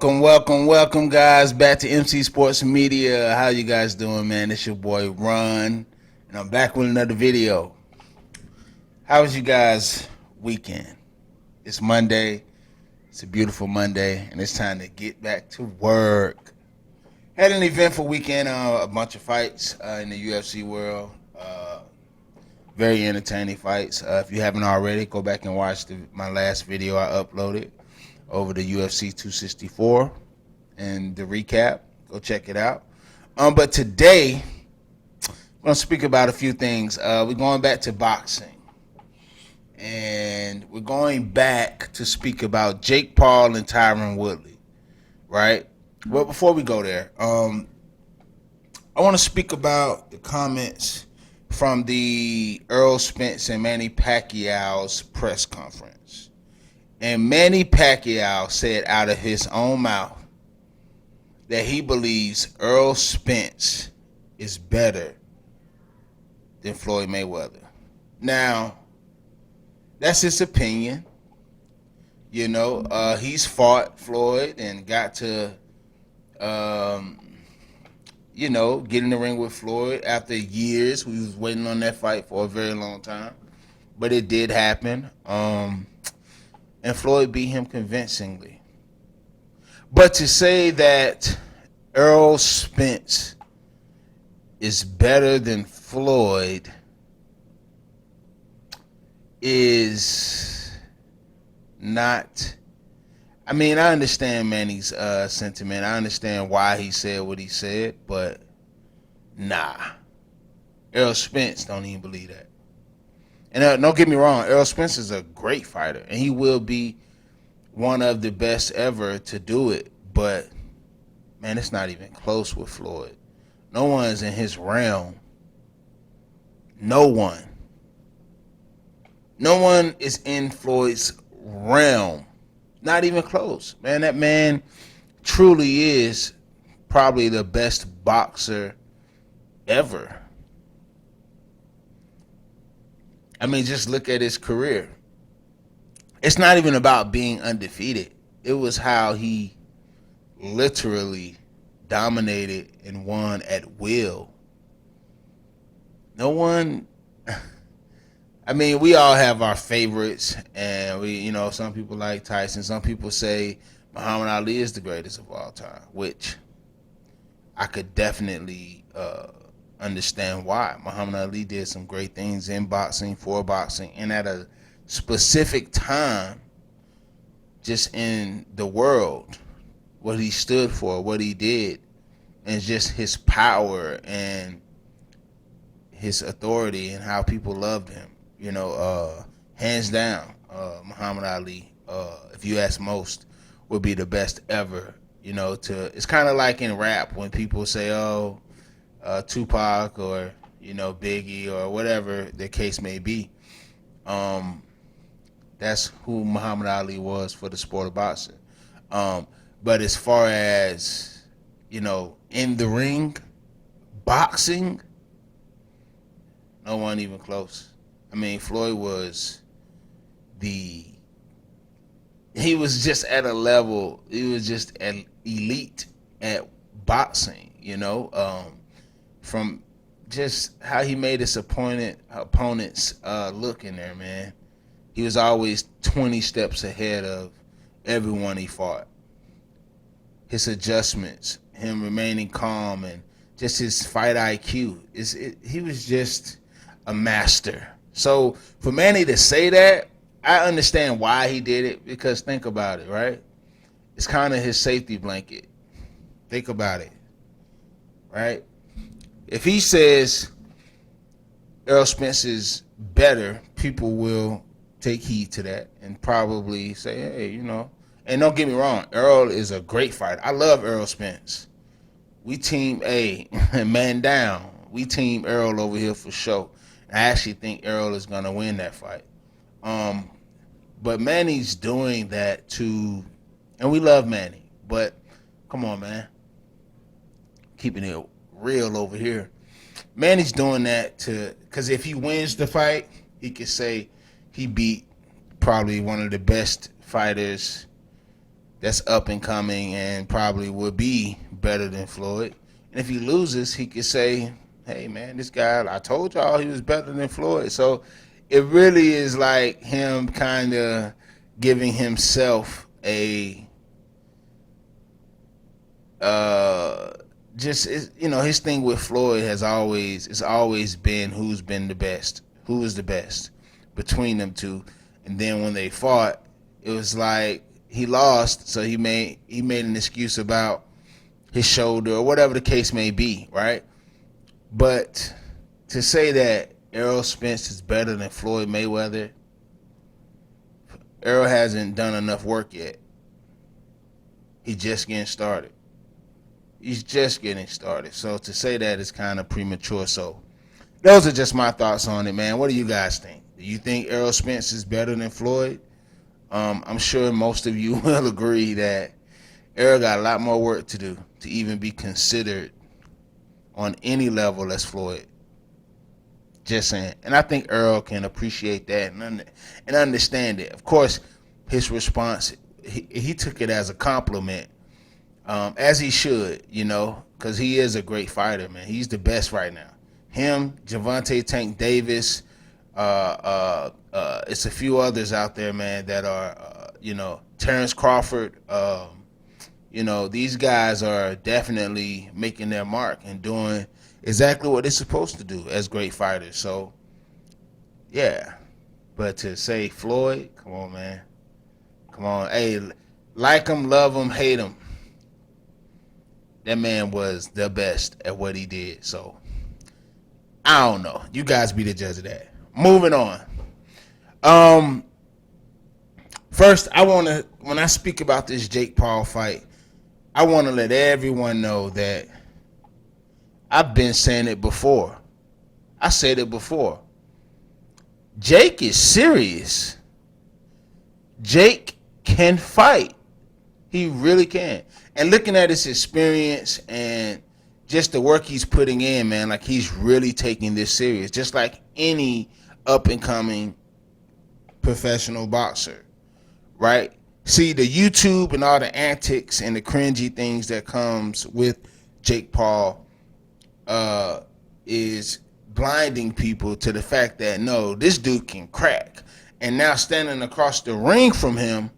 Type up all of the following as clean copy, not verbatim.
Welcome, guys, back to MC Sports Media. How you guys doing, man? It's your boy Ron, and I'm back with another video. How was you guys' weekend? It's Monday. It's a beautiful Monday, and it's time to get back to work. Had an eventful weekend, a bunch of fights in the UFC world. Very entertaining fights. If you haven't already, go back and watch my last video I uploaded over the UFC 264 and the recap. Go check it out. But today, I'm going to speak about a few things. We're going back to boxing. And we're going back to speak about Jake Paul and Tyron Woodley. Right? Well, before we go there, I want to speak about the comments from the Earl Spence and Manny Pacquiao's press conference. And Manny Pacquiao said out of his own mouth that he believes Earl Spence is better than Floyd Mayweather. Now, that's his opinion. You know, he's fought Floyd and got to, get in the ring with Floyd after years. We was waiting on that fight for a very long time. But it did happen. And Floyd beat him convincingly. But to say that Earl Spence is better than Floyd is not... I mean, I understand Manny's sentiment. I understand why he said what he said, but nah. Earl Spence don't even believe that. And don't get me wrong, Earl Spence is a great fighter, and he will be one of the best ever to do it. But, man, it's not even close with Floyd. No one's in his realm. No one. No one is in Floyd's realm. Not even close. Man, that man truly is probably the best boxer ever. I mean, just look at his career. It's not even about being undefeated. It was how he literally dominated and won at will. No one... I mean, we all have our favorites, and some people like Tyson. Some people say Muhammad Ali is the greatest of all time, which I could definitely understand why. Muhammad Ali did some great things in boxing, for boxing, and at a specific time, just in the world, what he stood for, what he did, and just his power and his authority and how people loved him. Hands down, Muhammad Ali, if you ask most, would be the best ever. It's kind of like in rap when people say, Tupac or, Biggie or whatever the case may be. That's who Muhammad Ali was for the sport of boxing. But as far as, in the ring, boxing, no one even close. I mean, Floyd was he was just at a level, he was just an elite at boxing, from just how he made his opponents look in there, man. He was always 20 steps ahead of everyone he fought. His adjustments, him remaining calm, and just his fight IQ, he was just a master. So for Manny to say that, I understand why he did it, because think about it, right? It's kind of his safety blanket. Think about it, right? If he says Earl Spence is better, people will take heed to that and probably say, hey, And don't get me wrong, Earl is a great fighter. I love Earl Spence. We team A, man down. We team Earl over here for sure. I actually think Earl is going to win that fight. But Manny's doing that to, and we love Manny, but come on, man. Keeping it real over here. Manny's doing that because if he wins the fight, he could say he beat probably one of the best fighters that's up and coming and probably would be better than Floyd. And if he loses, he could say, "Hey man, this guy, I told y'all he was better than Floyd." So it really is like him kind of giving himself a just his thing with Floyd has always it's always been who's been the best, who is the best between them two. And then when they fought, it was like he lost, so he made an excuse about his shoulder or whatever the case may be, right? But to say that Errol Spence is better than Floyd Mayweather, Errol hasn't done enough work yet. He's just getting started. So to say that is kind of premature. So those are just my thoughts on it, man. What do you guys think? Do you think Errol Spence is better than Floyd? I'm sure most of you will agree that Errol got a lot more work to do to even be considered on any level as Floyd. Just saying. And I think Errol can appreciate that and understand it. Of course, his response, he took it as a compliment, as he should, because he is a great fighter, man. He's the best right now. Him, Gervonta Tank Davis, it's a few others out there, man, that are, Terrence Crawford. These guys are definitely making their mark and doing exactly what they're supposed to do as great fighters. So, yeah. But to say Floyd, come on, man. Come on. Hey, like him, love him, hate him. That man was the best at what he did. So, I don't know. You guys be the judge of that. Moving on. First, when I speak about this Jake Paul fight, I want to let everyone know that I've been saying it before. I said it before. Jake is serious. Jake can fight. He really can. And looking at his experience and just the work he's putting in, man, like he's really taking this serious. Just like any up-and-coming professional boxer, right? See, the YouTube and all the antics and the cringy things that comes with Jake Paul is blinding people to the fact that, no, this dude can crack. And now standing across the ring from him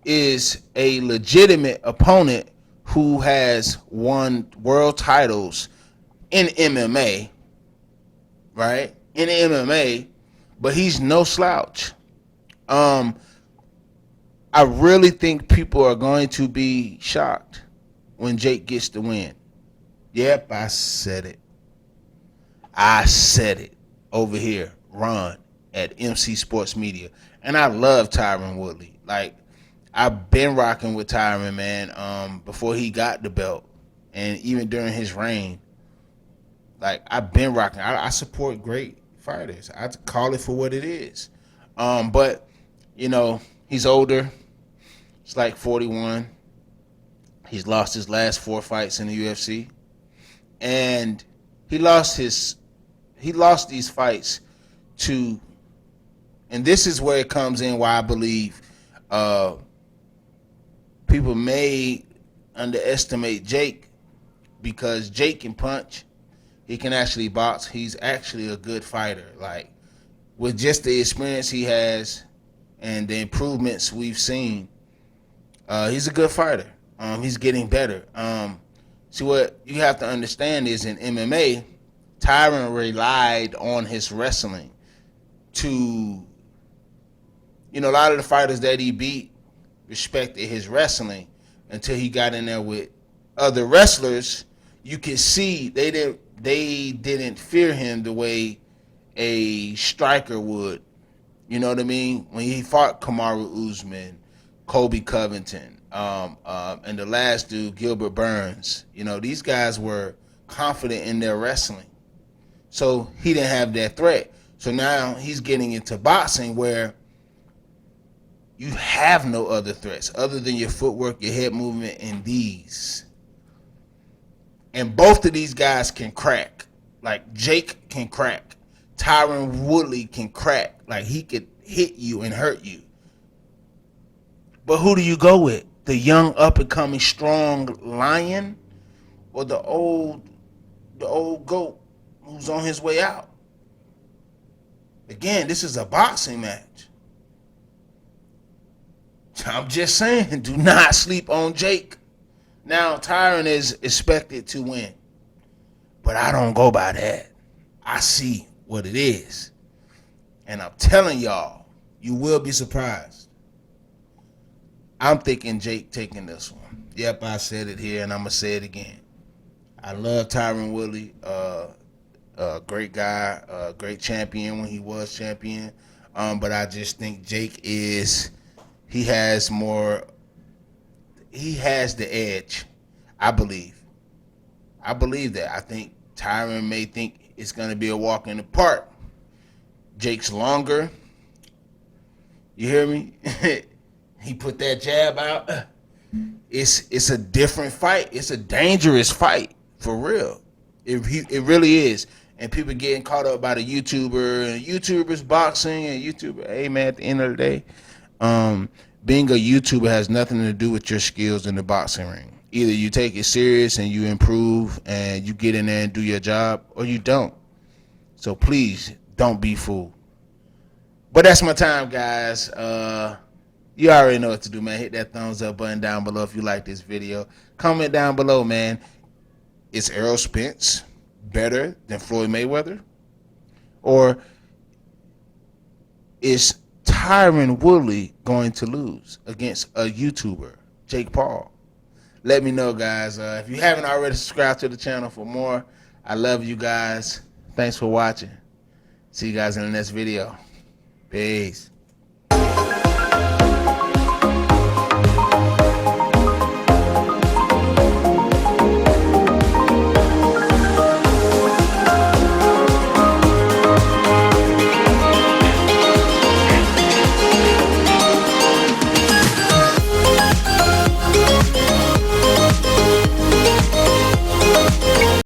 is a legitimate opponent who has won world titles in MMA, right? In MMA, but he's no slouch. I really think people are going to be shocked when Jake gets the win. Yep, I said it. I said it over here, Ron, at MC Sports Media. And I love Tyron Woodley. Like, I've been rocking with Tyron, man, before he got the belt. And even during his reign. Like, I've been rocking. I support great fighters. I call it for what it is. But, he's older. He's like 41. He's lost his last 4 fights in the UFC. And he lost these fights to, and this is where it comes in why I believe people may underestimate Jake, because Jake can punch. He can actually box. He's actually a good fighter. Like, with just the experience he has and the improvements we've seen, he's a good fighter. He's getting better. See, what you have to understand is in MMA, Tyron relied on his wrestling to, a lot of the fighters that he beat respected his wrestling until he got in there with other wrestlers. You can see they didn't fear him the way a striker would. You know what I mean? When he fought Kamaru Usman, Kobe Covington, and the last dude, Gilbert Burns, these guys were confident in their wrestling. So he didn't have that threat. So now he's getting into boxing where you have no other threats other than your footwork, your head movement, and these. And both of these guys can crack. Like, Jake can crack. Tyron Woodley can crack. Like, he could hit you and hurt you. But who do you go with? the young up and coming strong lion or the old goat who's on his way out. Again, this is a boxing match. I'm just saying, do not sleep on Jake. Now, Tyron is expected to win, but I don't go by that. I see what it is. And I'm telling y'all, you will be surprised. I'm thinking Jake taking this one. Yep, I said it here, and I'm going to say it again. I love Tyron Woodley. Great guy, great champion when he was champion. But I just think Jake he has the edge, I believe. I believe that. I think Tyron may think it's going to be a walk in the park. Jake's longer. You hear me? He put that jab out. It's a different fight. It's a dangerous fight, for real. It really is. And people getting caught up by the YouTuber and YouTubers boxing and YouTuber. Hey man, at the end of the day, being a YouTuber has nothing to do with your skills in the boxing ring. Either you take it serious and you improve and you get in there and do your job, or you don't. So please don't be fooled. But that's my time, guys. You already know what to do, man. Hit that thumbs up button down below if you like this video. Comment down below, man. Is Errol Spence better than Floyd Mayweather? Or is Tyron Woodley going to lose against a YouTuber, Jake Paul? Let me know, guys. If you haven't already, subscribed to the channel for more. I love you guys. Thanks for watching. See you guys in the next video. Peace.